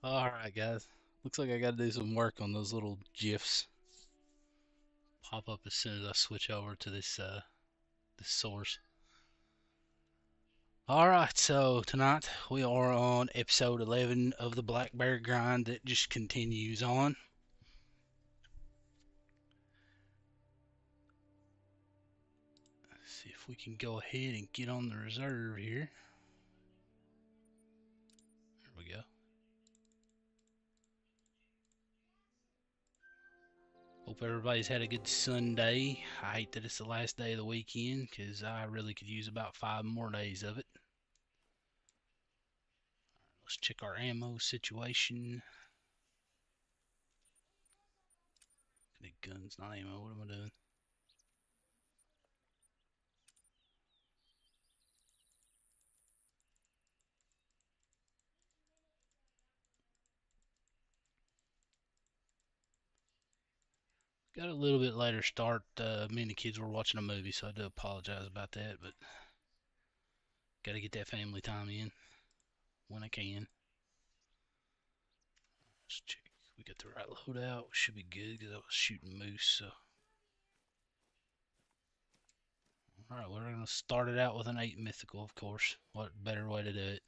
Alright, guys. Looks like I gotta do some work on those little GIFs. Pop up as soon as I switch over to this source. Alright, so tonight we are on episode 11 of the Black Bear grind that just continues on. Let's see if we can go ahead and get on the reserve here. There we go. Hope everybody's had a good Sunday. I hate that it's the last day of the weekend because I really could use about 5 more days of it. Let's check our ammo situation. I need guns, not ammo. What am I doing? Got a little bit later start. Me and the kids were watching a movie, so I do apologize about that, but got to get that family time in when I can. Let's check. We got the right loadout. We should be good because I was shooting moose. So, all right, we're gonna start it out with an 8 mythical, of course. What better way to do it?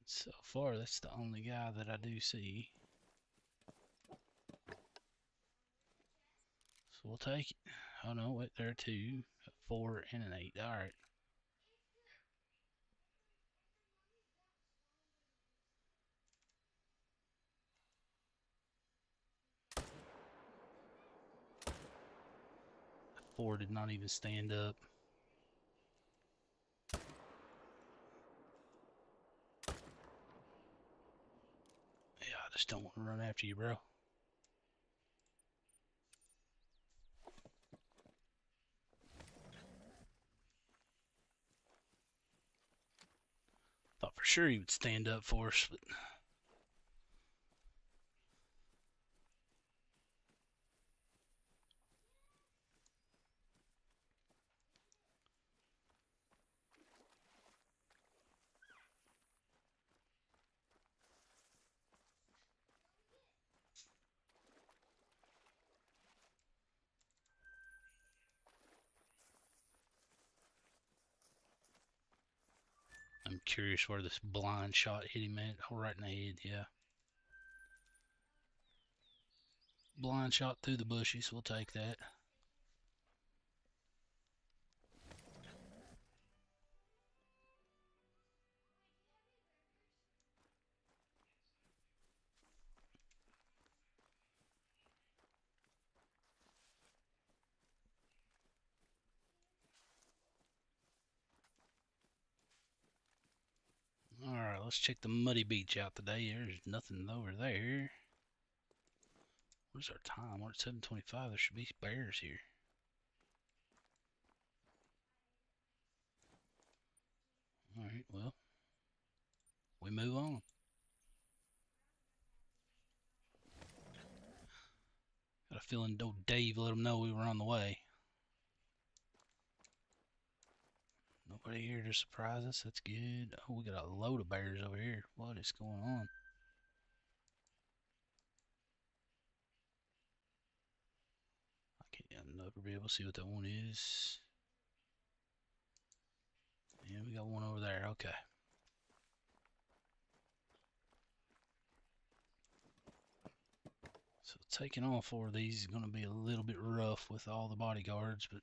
So far, that's the only guy that I do see. So we'll take it. Oh no, wait, there are two, a 4 and an 8. All right. The 4 did not even stand up. Yeah, I just don't want to run after you, bro. Thought for sure he would stand up for us, but I'm curious where this blind shot hit him at. Oh, right in the head, yeah. Blind shot through the bushes. We'll take that. Alright, let's check the muddy beach out today. There's nothing over there. What's our time? We're at 7:25. There should be bears here. Alright, well, we move on. Got a feeling old Dave let him know we were on the way. Nobody here to surprise us. That's good. Oh, we got a load of bears over here. What is going on? I can't never be able to see what that one is. Yeah, we got one over there. Okay. So taking all 4 of these is going to be a little bit rough with all the bodyguards, but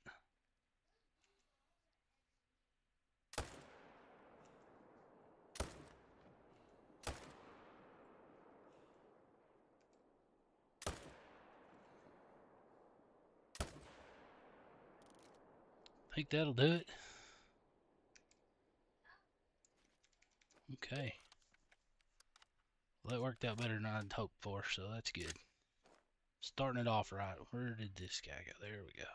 I think that'll do it. Okay. Well, that worked out better than I'd hoped for, so that's good. Starting it off right. Where did this guy go? There we go.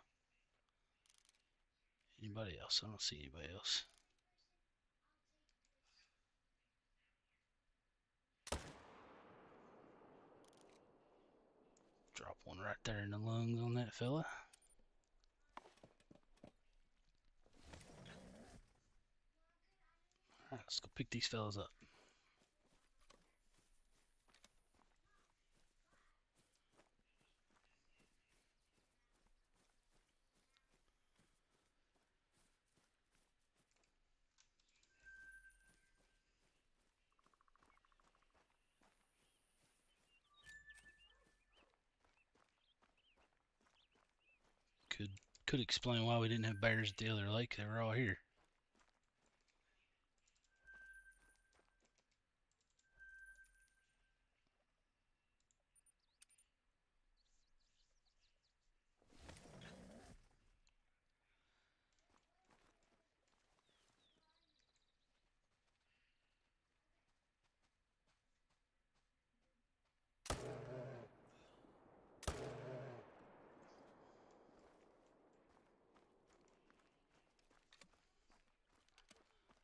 Anybody else? I don't see anybody else. Drop one right there in the lungs on that fella. Let's go pick these fellas up. Could explain why we didn't have bears at the other lake. They were all here.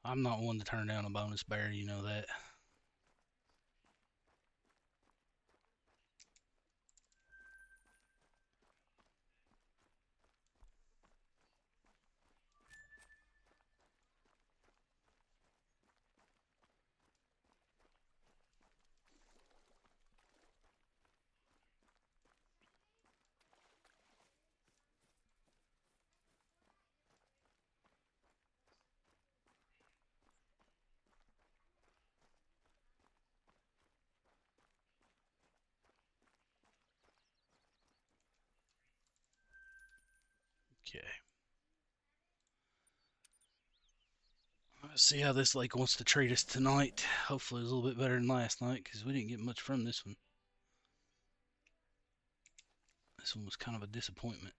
I'm not one to turn down a bonus bear, you know that. Okay. Let's see how this lake wants to treat us tonight. Hopefully it's a little bit better than last night because we didn't get much from this one. This one was kind of a disappointment.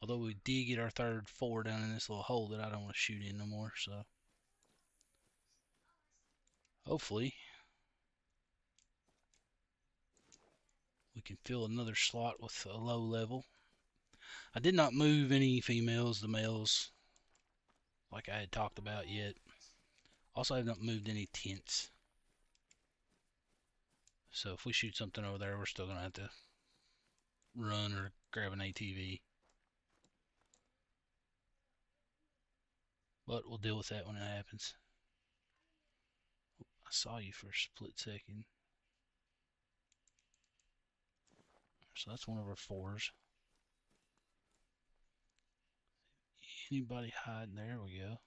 Although we did get our third four down in this little hole that I don't want to shoot in no more, so hopefully we can fill another slot with a low level. I did not move any females, the males, like I had talked about yet. Also, I have not moved any tents. So if we shoot something over there, we're still going to have to run or grab an ATV. But we'll deal with that when it happens. I saw you for a split second. So that's one of our fours. Anybody hiding? There we go.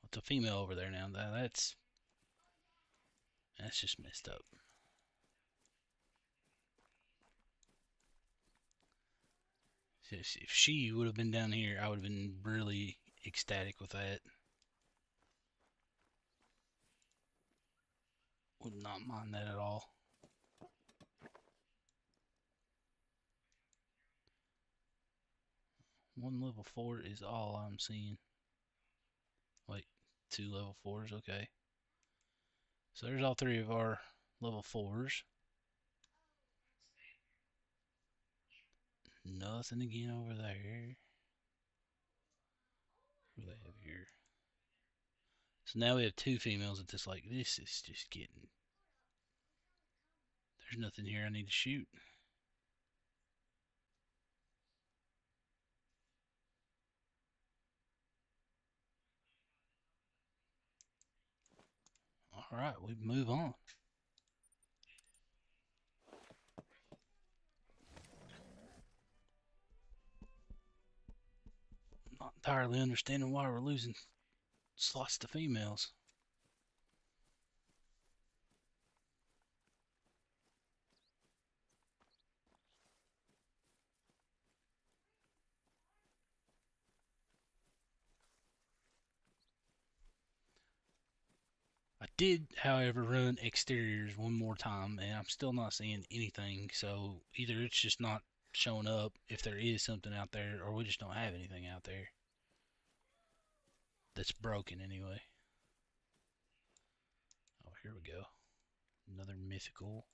It's a female over there now. That's just messed up. If she would have been down here, I would have been really ecstatic with that. Would not mind that at all. One level 4 is all I'm seeing. Wait, 2 level 4s, okay. So there's all 3 of our level 4s. Nothing again over there. What do they have here? So now we have 2 females at this lake. This is just getting... There's nothing here I need to shoot. Alright, we move on. Not entirely understanding why we're losing slots to females. I did, however, run exteriors one more time, and I'm still not seeing anything. So either it's just not showing up if there is something out there, or we just don't have anything out there that's broken anyway. Oh, here we go. Another mythical.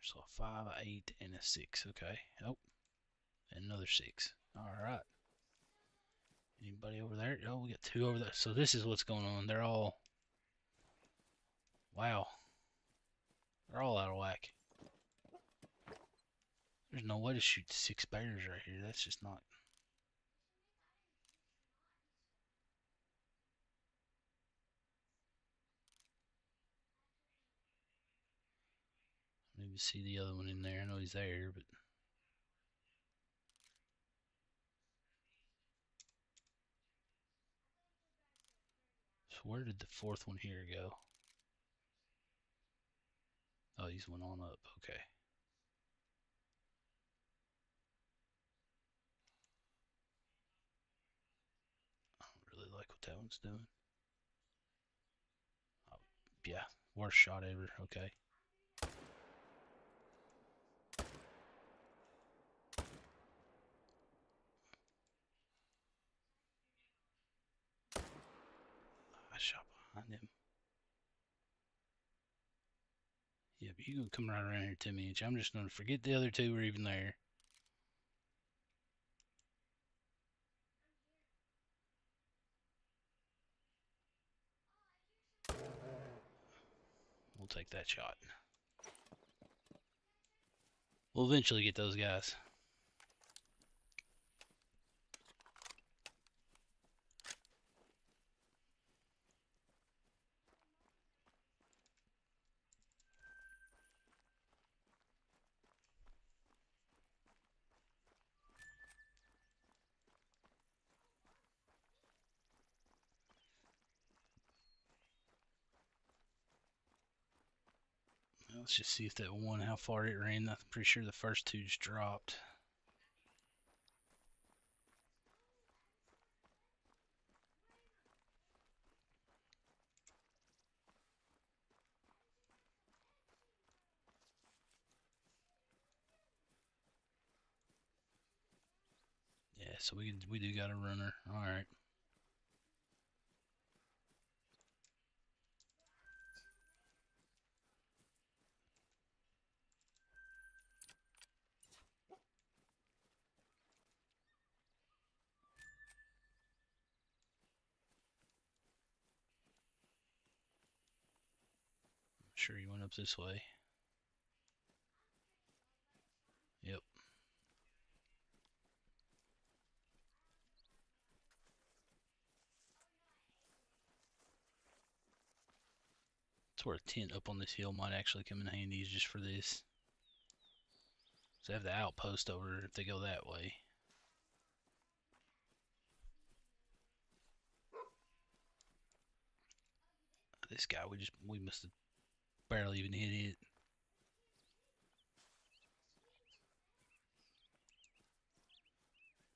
So a 5, a 8, and a 6. Okay. Oh, and another 6. All right. Anybody over there? Oh, we got 2 over there. So this is what's going on. They're all... Wow. They're all out of whack. There's no way to shoot 6 bears right here. That's just not. Maybe see the other one in there. I know he's there, but. So where did the 4th one here go? Oh, he's went on up. Okay. I don't really like what that one's doing. Oh, yeah, worst shot ever. Okay. I shot behind him. Yeah, but you gonna come right around here to me, I'm just gonna forget the other two were even there. We'll take that shot. We'll eventually get those guys. Let's just see if that one, how far it ran. I'm pretty sure the first two just dropped. Yeah, so we do got a runner. All right. Sure, he went up this way. Yep. That's where a tent up on this hill might actually come in handy, just for this. So they have the outpost over if they go that way. This guy, we must have barely even hit it.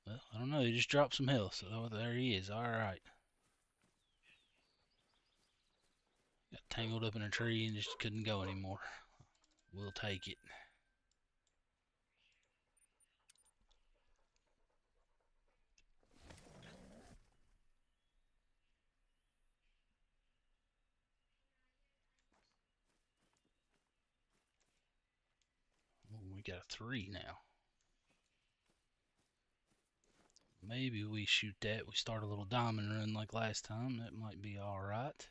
Well, I don't know. He just dropped some health, so there he is. All right. Got tangled up in a tree and just couldn't go anymore. We'll take it. Ooh, we got a 3 now. Maybe we shoot that. We start a little diamond run like last time. That might be all right.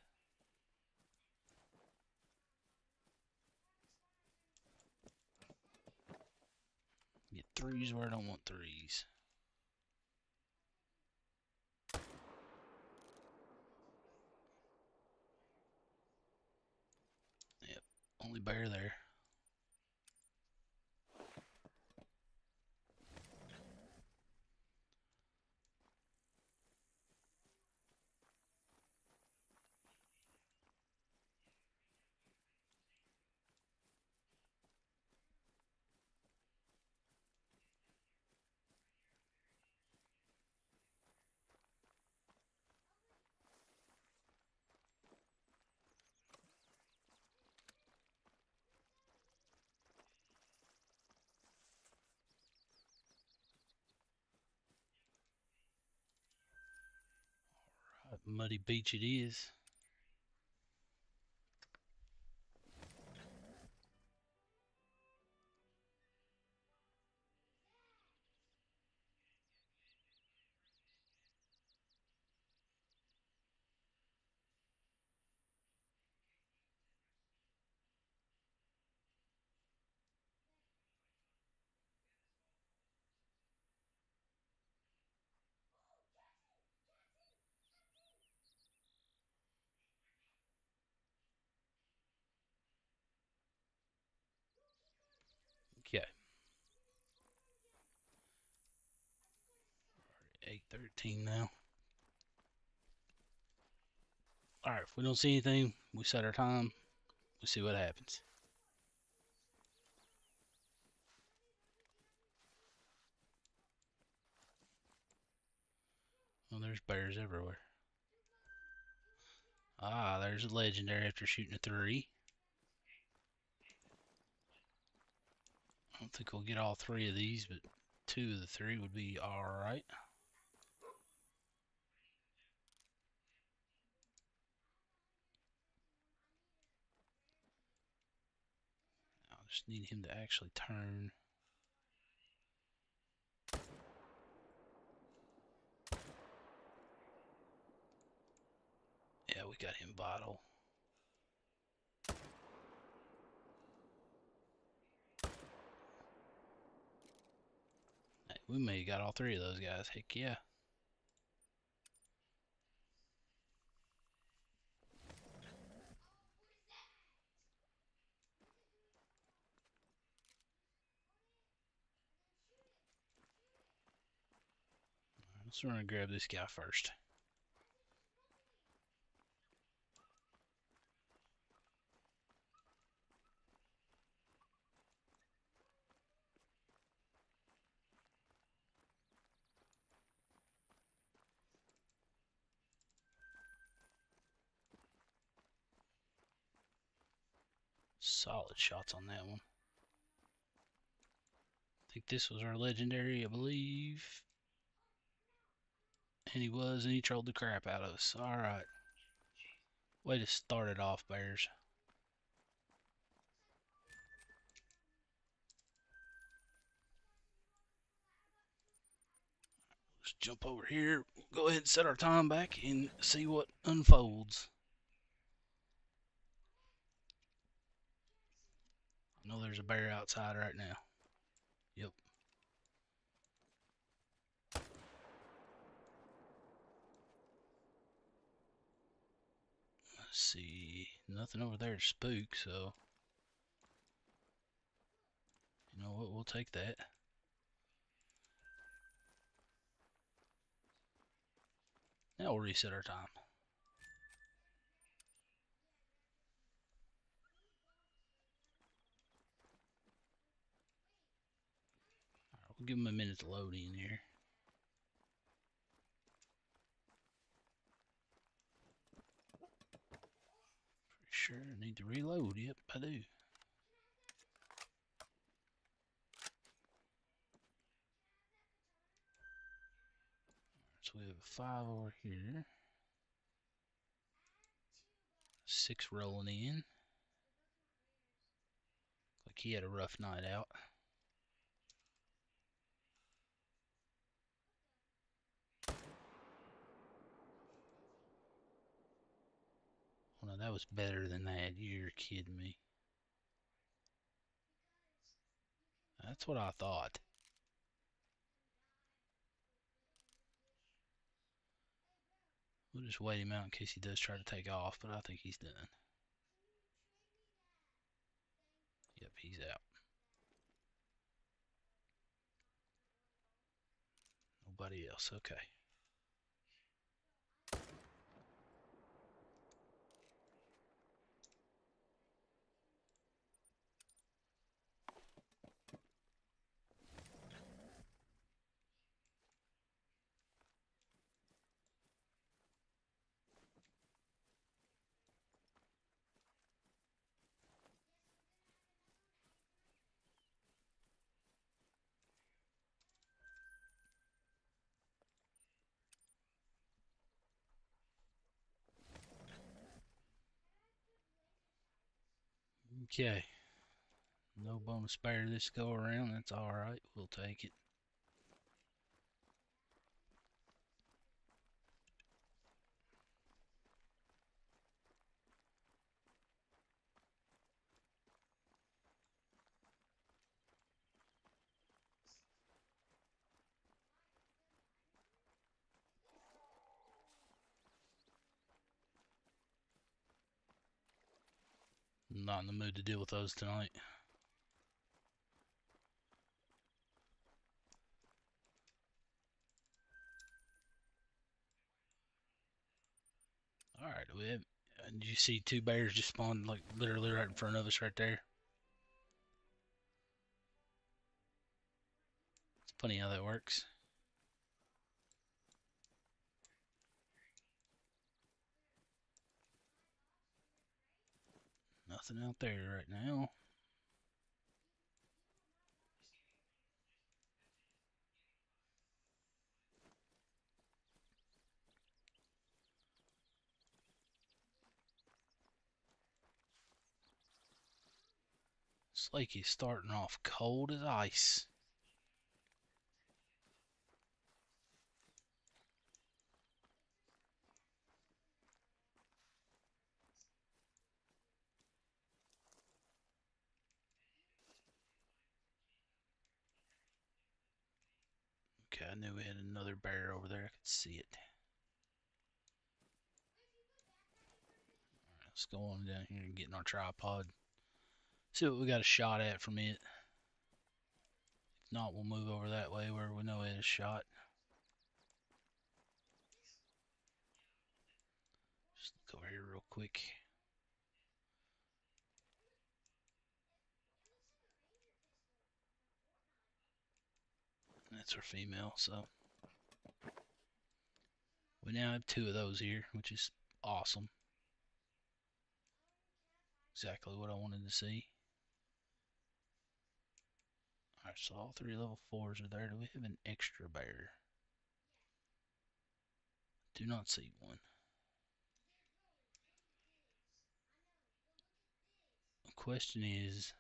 Get 3s where I don't want 3s. Yep, only bear there. Muddy beach it is. 13 now. Alright, if we don't see anything, we set our time. We see what happens. Well, there's bears everywhere. Ah, there's a legendary after shooting a 3. I don't think we'll get all 3 of these, but 2 of the 3 would be alright. I just need him to actually turn. Yeah, we got him vital. Hey, we may have got all 3 of those guys. Heck yeah. Let's run and grab this guy first. Solid shots on that one. I think this was our legendary, I believe. And he was, and he trolled the crap out of us. Alright. Way to start it off, Bears. Let's jump over here. Go ahead and set our time back and see what unfolds. I know there's a bear outside right now. Yep. Let's see. Nothing over there to spook, so you know what? We'll take that. Now we'll reset our time. Alright, we'll give them a minute to load in here. Pretty sure I need to reload. Yep, I do. So we have a 5 over here. 6 rolling in. Like he had a rough night out. Oh no, that was better than that. You're kidding me. That's what I thought. We'll just wait him out in case he does try to take off, but I think he's done. Yep, he's out. Nobody else. Okay. Okay. No bonus bear this go around. That's alright. We'll take it. I'm not in the mood to deal with those tonight. Alright, we have. Did you see two bears just spawned like literally right in front of us right there? It's funny how that works. Nothing out there right now. This lake is starting off cold as ice. Okay, I knew we had another bear over there. I could see it. Alright, let's go on down here and get in our tripod. See what we got a shot at from it. If not, we'll move over that way where we know it is shot. Just look over here real quick. That's our female, so we now have two of those here, which is awesome. Exactly what I wanted to see. Alright, so all three level 4s are there. Do we have an extra bear? Do not see one. The question is,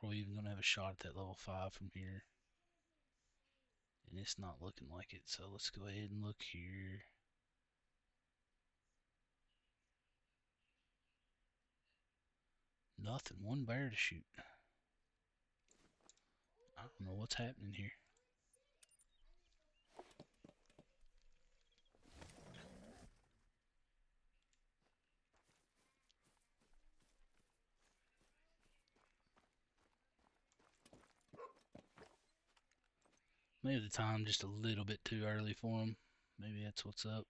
are we even going to have a shot at that level 5 from here? And it's not looking like it, so let's go ahead and look here. Nothing. One bear to shoot. I don't know what's happening here. Maybe the time just a little bit too early for him. Maybe that's what's up.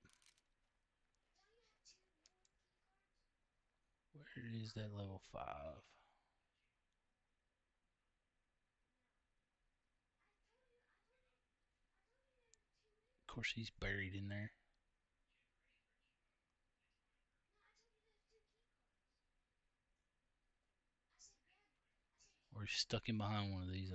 Where is that level 5? Of course, he's buried in there. Or he's stuck in behind one of these.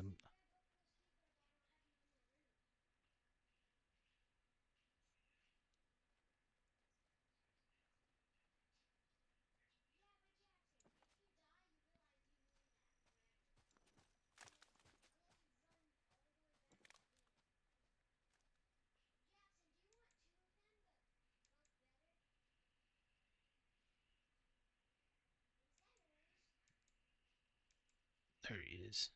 There he is.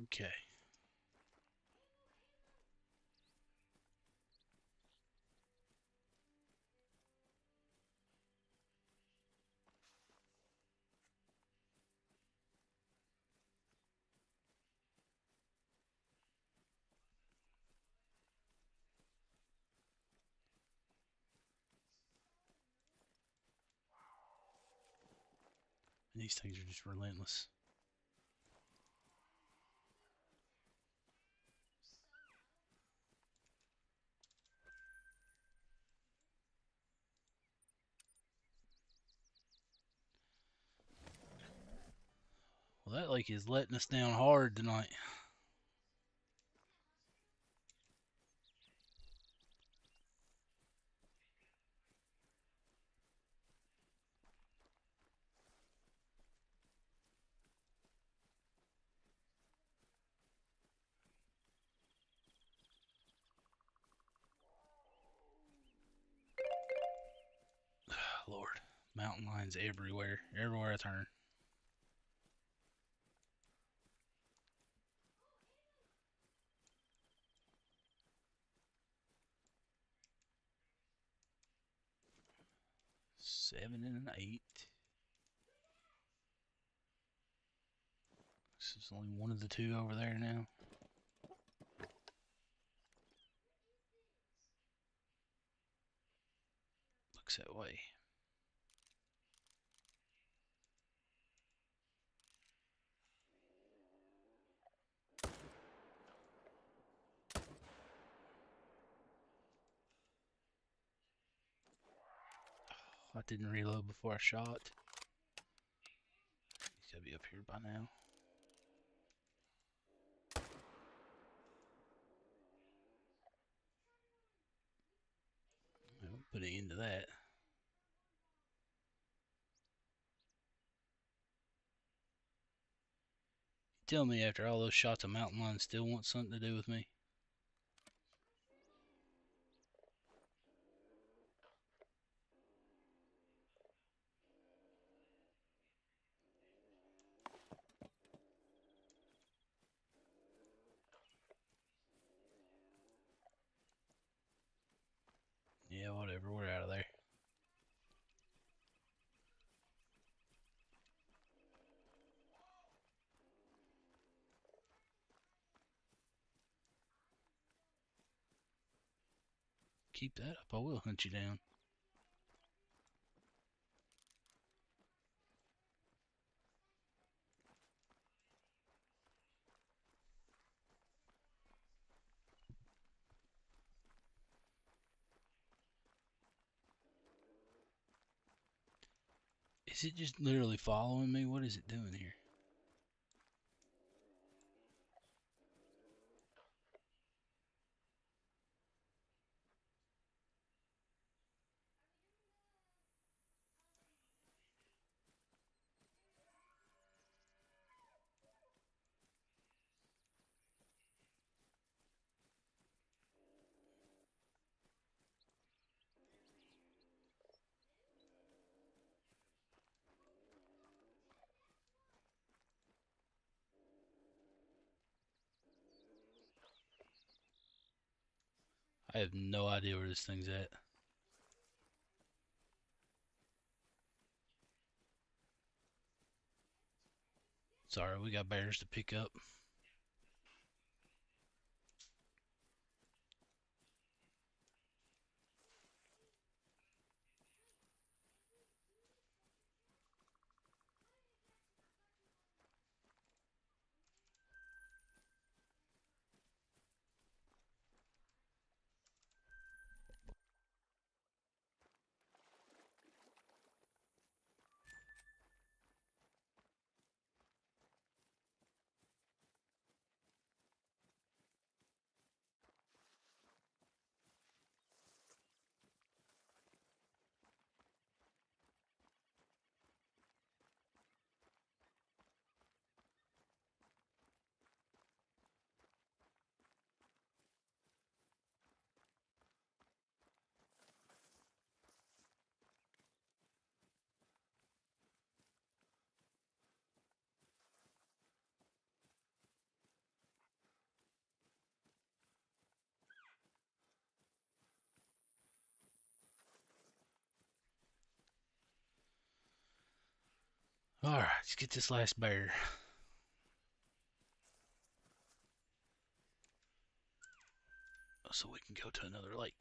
Okay. And these things are just relentless. Well, that lake is letting us down hard tonight. Lord, mountain lions everywhere. Everywhere I turn. 7 and an 8. This is only one of the two over there now. Looks that way. I didn't reload before I shot. He's gotta be up here by now. I'll put an end to that. Tell me after all those shots of mountain lion still want something to do with me. Yeah, whatever, we're out of there. Keep that up, I will hunt you down. Is it just literally following me? What is it doing here? I have no idea where this thing's at. Sorry, we got bears to pick up. Alright, let's get this last bear. So we can go to another lake.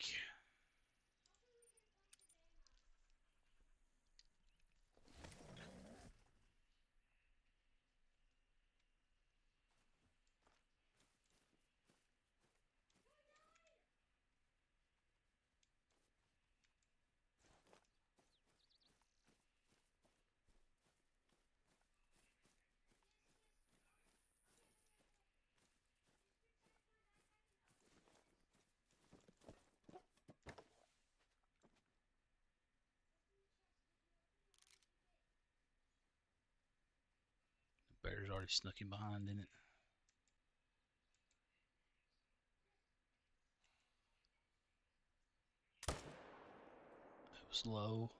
The bear's already snuck in behind, didn't it? It was low.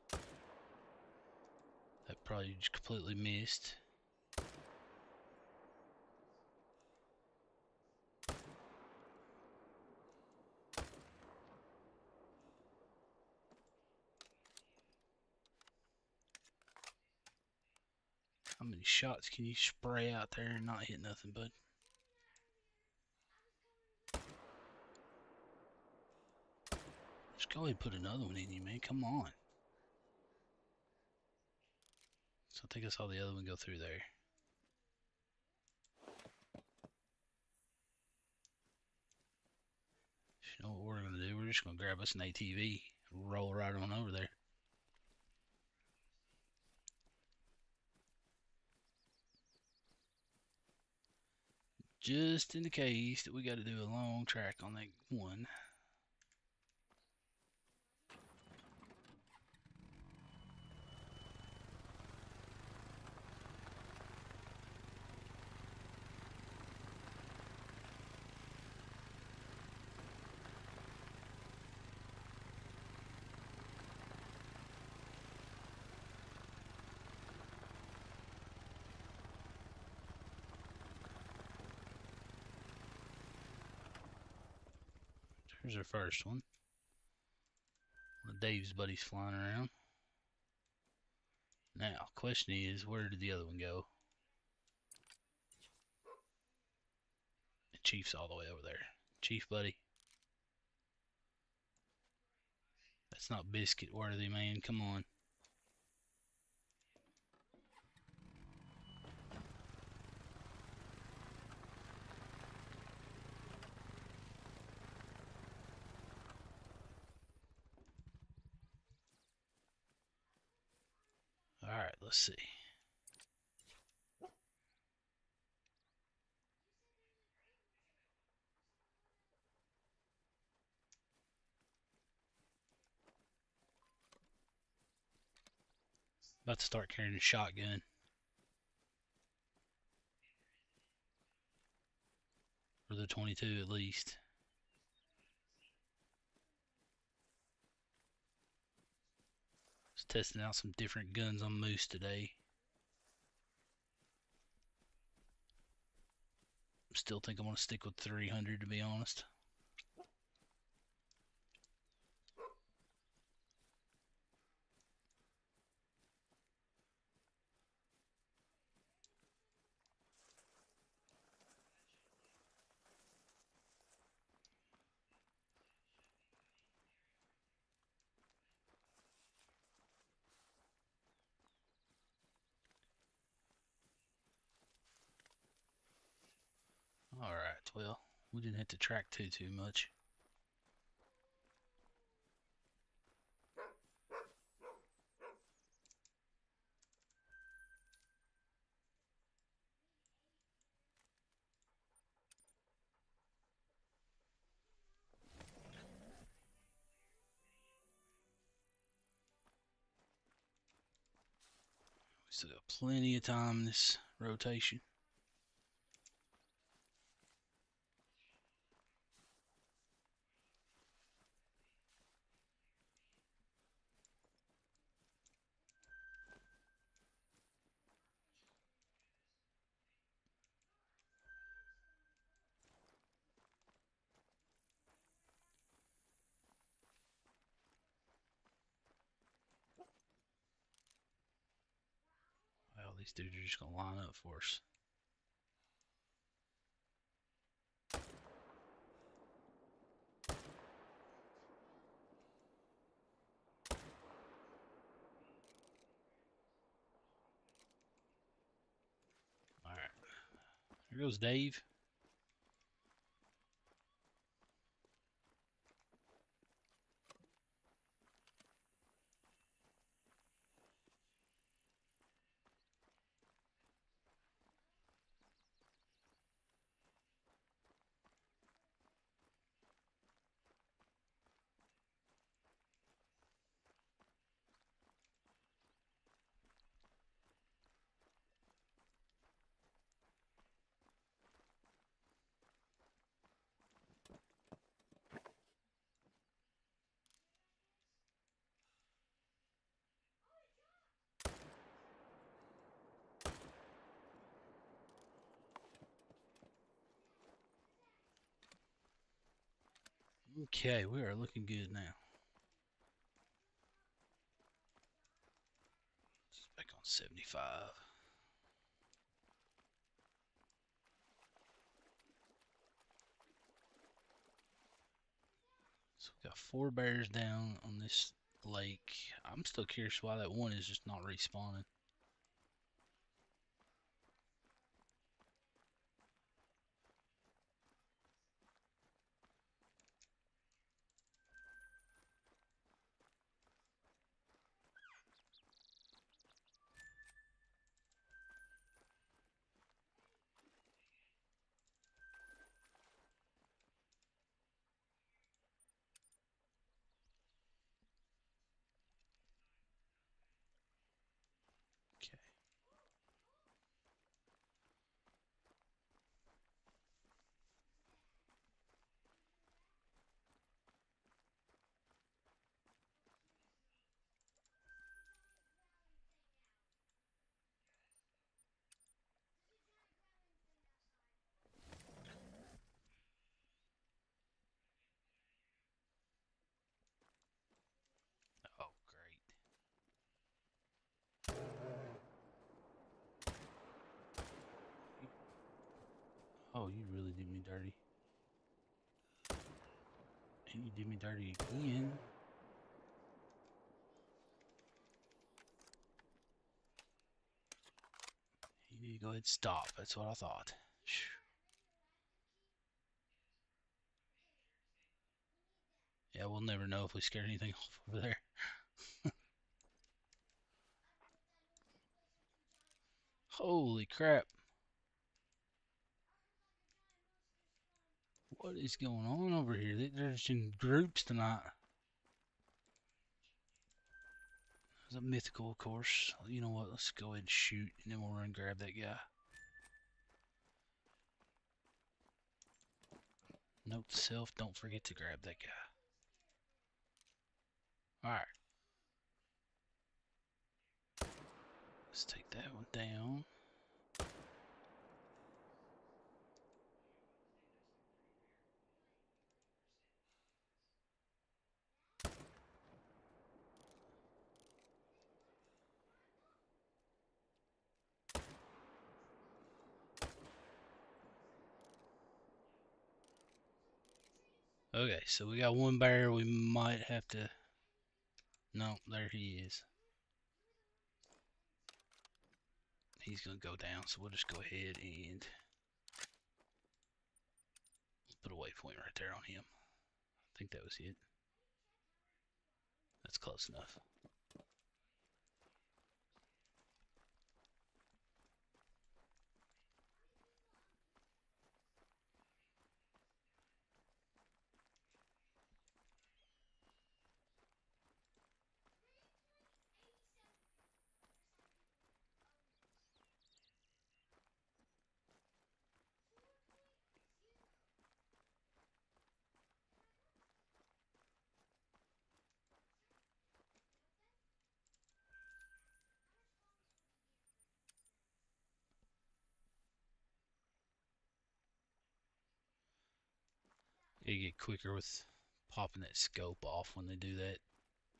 That probably just completely missed. How many shots can you spray out there and not hit nothing, bud? Just go ahead and put another one in you, man. Come on. So I think I saw the other one go through there. You know what we're going to do? We're just going to grab us an ATV and roll right on over there. Just in the case that we got to do a long track on that one. Here's our first one. One of Dave's buddies flying around. Now, question is, where did the other one go? The Chief's all the way over there. Chief, buddy. That's not biscuit worthy, man. Come on. Alright, let's see. About to start carrying a shotgun. Or the 22 at least. Just testing out some different guns on Moose today. Still think I'm going to stick with 300 to be honest. Alright, well, we didn't hit the track too much. We still got plenty of time in this rotation. Well, these dudes are just going to line up for us. Alright. Here goes Dave. Okay, we are looking good now. Back on 75. 4 bears down on this lake. I'm still curious why that one is just not respawning. Okay. Oh, great. Oh, you really did me dirty. And you did me dirty again. You need to go ahead and stop. That's what I thought. Yeah, we'll never know if we scared anything off over there. Holy crap. What is going on over here? They're just in groups tonight. It's a mythical, of course. You know what? Let's go ahead and shoot, and then we'll run and grab that guy. Note to self, don't forget to grab that guy. Alright. Let's take that one down. Okay, so we got one bear. We might have to... No, there he is. He's going to go down, so we'll just go ahead and put a waypoint right there on him. I think that was it. That's close enough. You get quicker with popping that scope off when they do that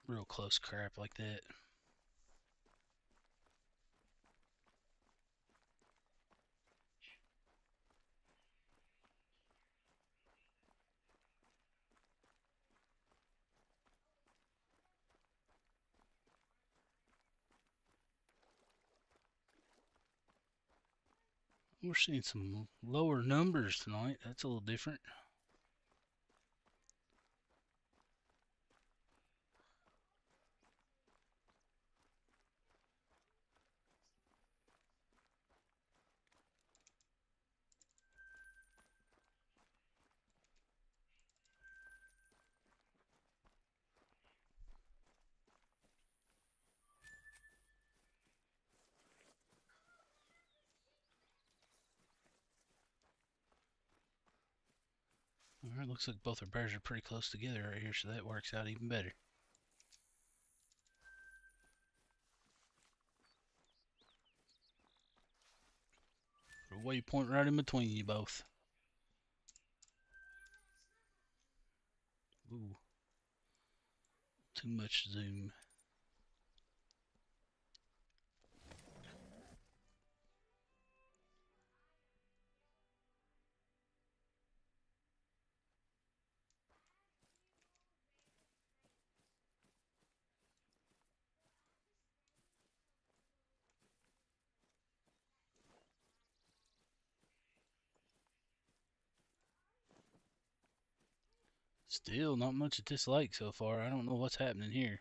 real close crap like that. We're seeing some lower numbers tonight. That's a little different. Alright, looks like both our bears are pretty close together right here, so that works out even better. Put a waypoint right in between you both. Ooh. Too much zoom. Still not much at this lake so far. I don't know what's happening here.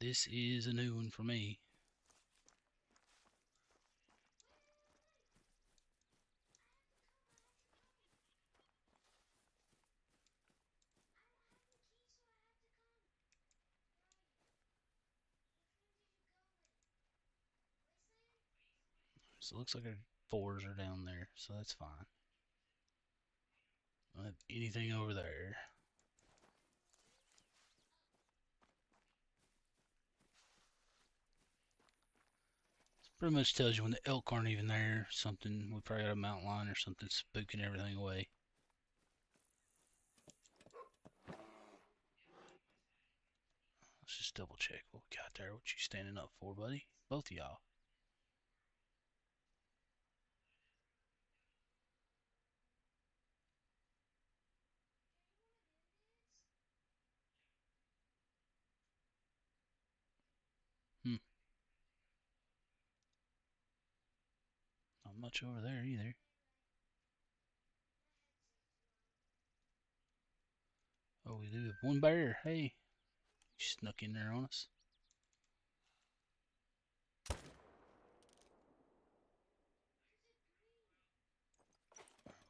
This is a new one for me. So it looks like our fours are down there, so that's fine. Anything over there? Pretty much tells you when the elk aren't even there. Something, we probably got a mountain lion or something spooking everything away. Let's just double check what we got there. What you standing up for, buddy? Both of y'all. Hmm. Not much over there either. Oh, we do have one bear. Hey, he snuck in there on us.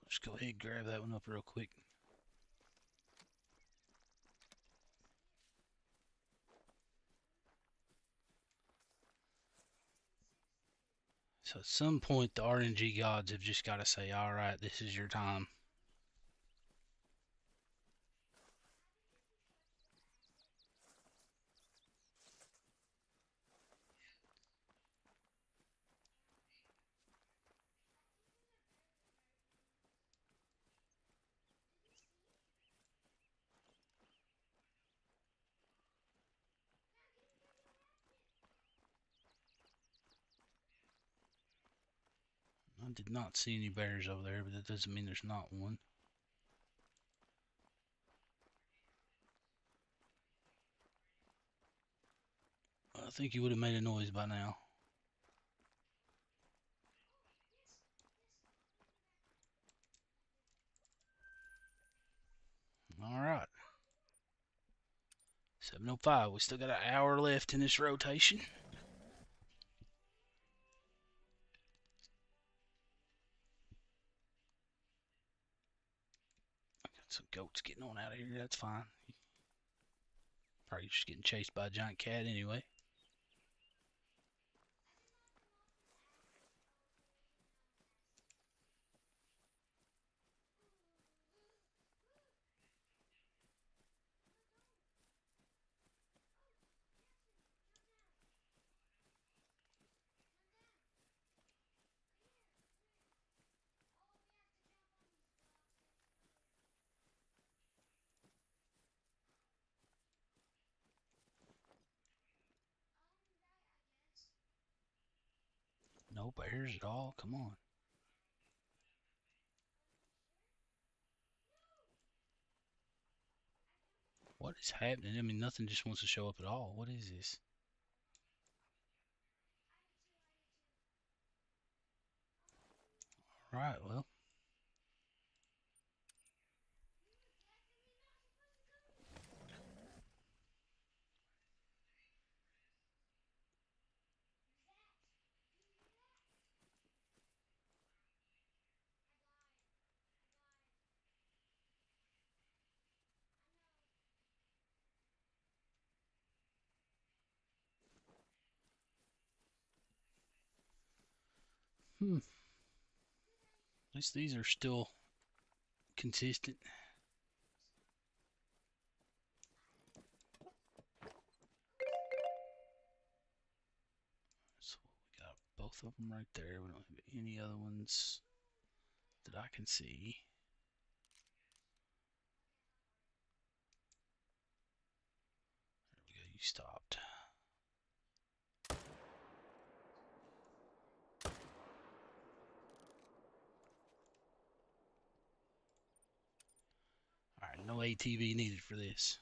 Just go ahead and grab that one up real quick. So at some point, the RNG gods have just got to say, all right, this is your time. I did not see any bears over there, but that doesn't mean there's not one. I think he would have made a noise by now. All right. 7:05. We still got an hour left in this rotation. Got some goats getting on out of here. That's fine. Probably just getting chased by a giant cat anyway. No bears at all. Come on. What is happening? I mean, nothing just wants to show up at all. What is this? All right, well. At least these are still consistent. So we got both of them right there. We don't have any other ones that I can see. There we go. You stopped. All right, no ATV needed for this.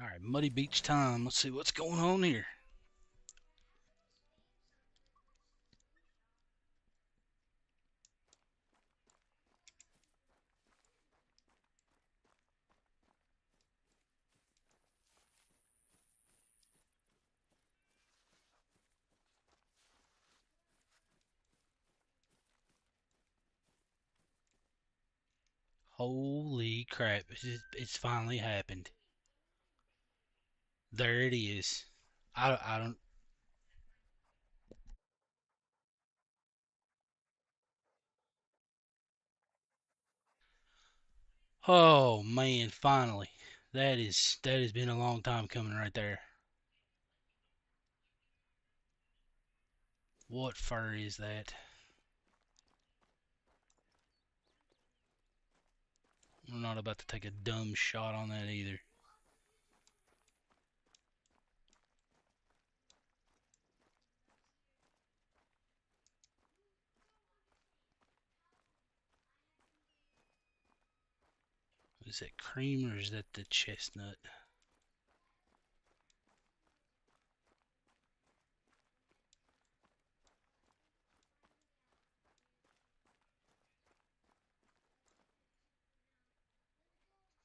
All right, Muddy Beach time. Let's see what's going on here. Holy crap, it's finally happened. There it is. I don't. Oh man, finally. That has been a long time coming right there. What fur is that? I'm not about to take a dumb shot on that either. Is that cream or is that the chestnut?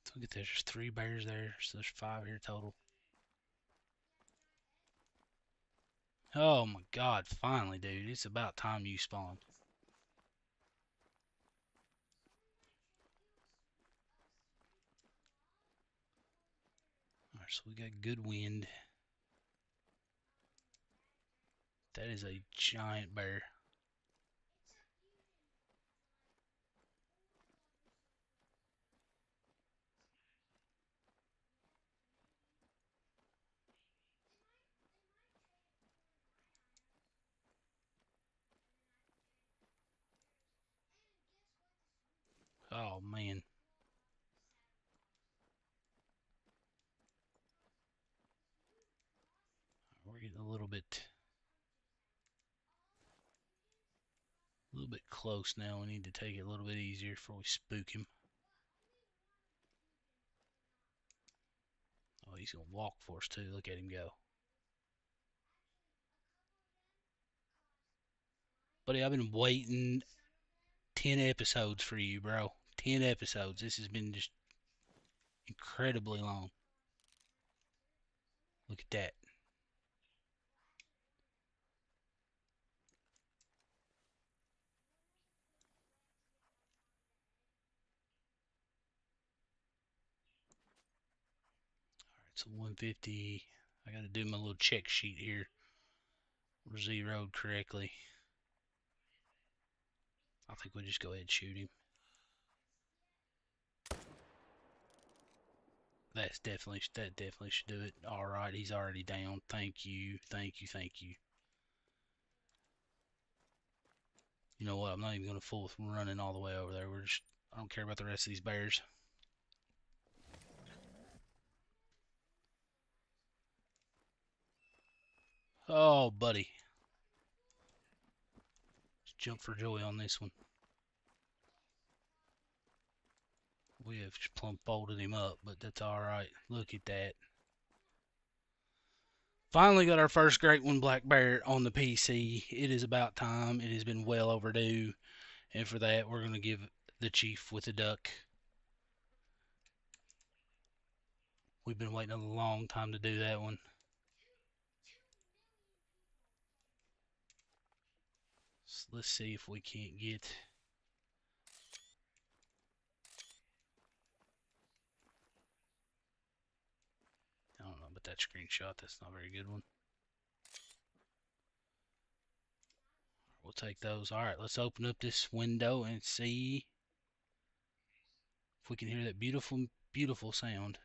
So look at that, there's 3 bears there, so there's 5 here total. Oh my god, finally, dude. It's about time you spawned. Alright, so we got good wind. That is a giant bear. Oh man. We're getting a little bit close now. We need to take it a little bit easier before we spook him. Oh, he's gonna walk for us too. Look at him go. Buddy, I've been waiting 10 episodes for you, bro. 10 episodes. This has been just incredibly long. Look at that. Alright, so 150. I gotta do my little check sheet here. We're zeroed correctly. I think we'll just go ahead and shoot him. That definitely should do it. Alright, he's already down. Thank you. Thank you. Thank you. You know what? I'm not even gonna fool with running all the way over there. I don't care about the rest of these bears. Oh, buddy. Let's jump for joy on this one. We have just plumb folded him up, but that's alright. Look at that. Finally got our first great one black bear on the PC. It is about time. It has been well overdue. And for that, we're going to give the chief with the duck. We've been waiting a long time to do that one. So let's see if we can't get... I don't know about that screenshot. That's not a very good one. We'll take those. All right, let's open up this window and see if we can hear that beautiful, beautiful sound.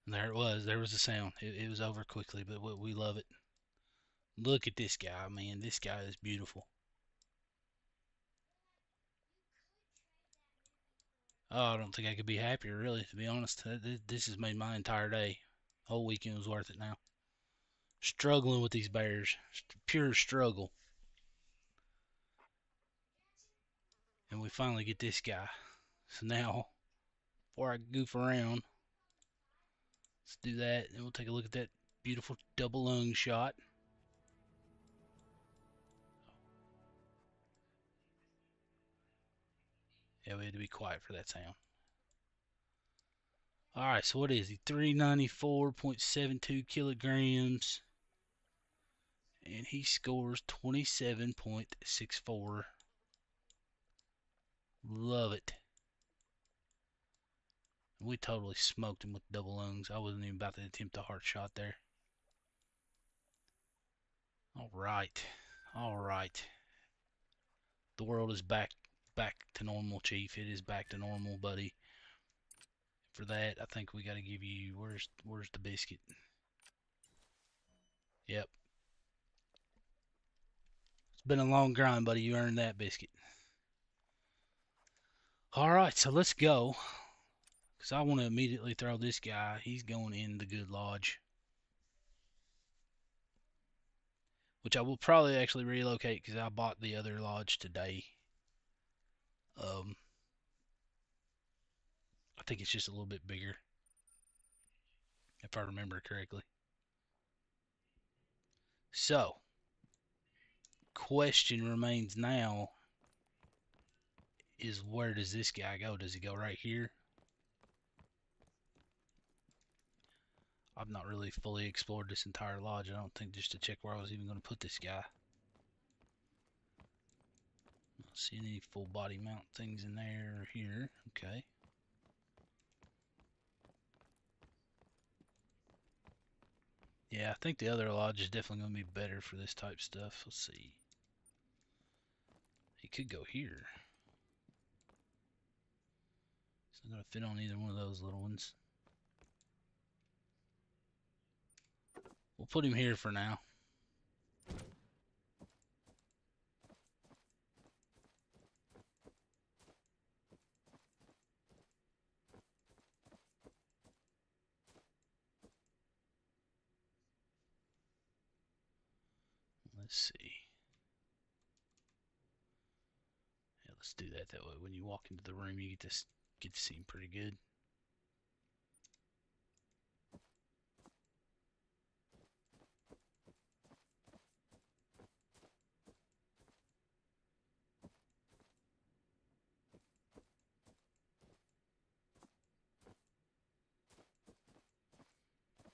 And there it was. There was the sound. It was over quickly, but we love it. Look at this guy, man. This guy is beautiful. Oh, I don't think I could be happier, really, to be honest. This has made my entire day. Whole weekend was worth it now. Struggling with these bears. Pure struggle. And we finally get this guy. So now, before I goof around, let's do that, and we'll take a look at that beautiful double lung shot. Yeah, we had to be quiet for that sound. Alright, so what is he? 394.72 kilograms. And he scores 27.64. Love it. We totally smoked him with double lungs. I wasn't even about to attempt a heart shot there. Alright. Alright. The world is back to normal, Chief. It is back to normal, buddy. For that, I think we got to give you... Where's the biscuit? Yep. It's been a long grind, buddy. You earned that biscuit. Alright, so let's go. Because I want to immediately throw this guy. He's going in the good lodge. Which I will probably actually relocate because I bought the other lodge today. I think it's just a little bit bigger, if I remember correctly. So, question remains now is where does this guy go? Does he go right here? I've not really fully explored this entire lodge, I don't think, just to check where I was even going to put this guy. Not seeing any full body mount things in there or here. Okay. Yeah, I think the other lodge is definitely going to be better for this type stuff. Let's see. He could go here. It's not going to fit on either one of those little ones. We'll put him here for now. Let's see. Yeah, let's do that. That way, when you walk into the room, you get to see him pretty good.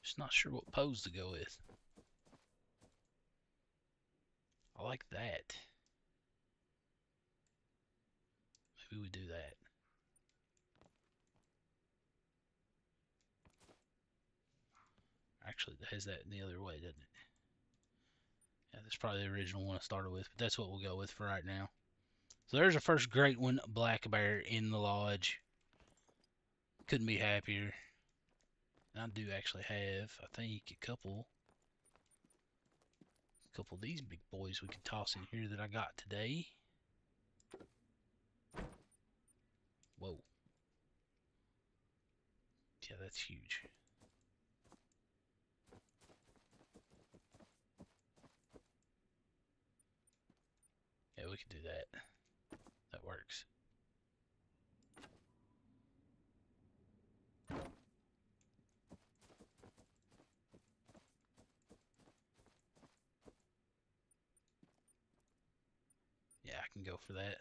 Just not sure what pose to go with. I like that. Maybe we do that. Actually, it has that in the other way, doesn't it? Yeah, that's probably the original one I started with, but that's what we'll go with for right now. So there's our first great one, black bear in the lodge. Couldn't be happier. And I do actually have, I think, a couple of these big boys we can toss in here that I got today. Whoa. Yeah, that's huge. Yeah, we can do that. That works. Yeah, I can go for that.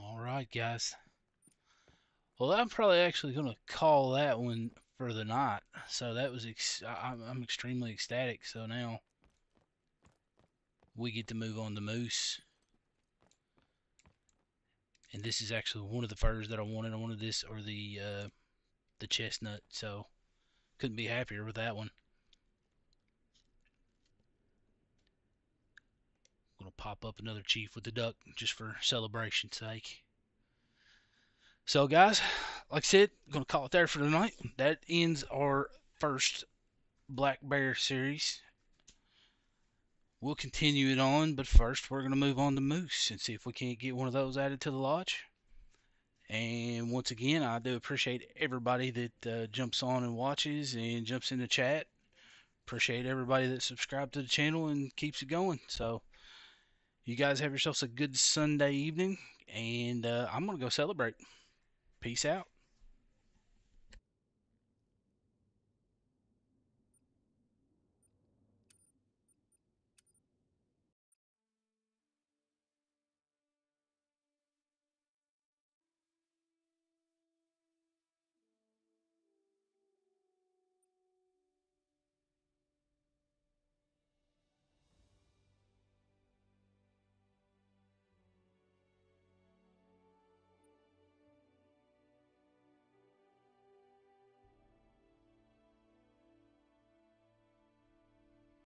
Alright, guys. Well, I'm probably actually going to call that one for the night. So that was, I'm extremely ecstatic. So now we get to move on to moose. And this is actually one of the furs that I wanted. I wanted this or the chestnut. So couldn't be happier with that one. I'm going to pop up another chief with the duck just for celebration's sake. So, guys, like I said, I'm going to call it there for tonight. That ends our first Black Bear series. we'll continue it on, but first we're going to move on to moose and see if we can't get one of those added to the lodge. And once again, I do appreciate everybody that jumps on and watches and jumps in the chat. Appreciate everybody that subscribed to the channel and keeps it going. So you guys have yourselves a good Sunday evening, and I'm going to go celebrate. Peace out.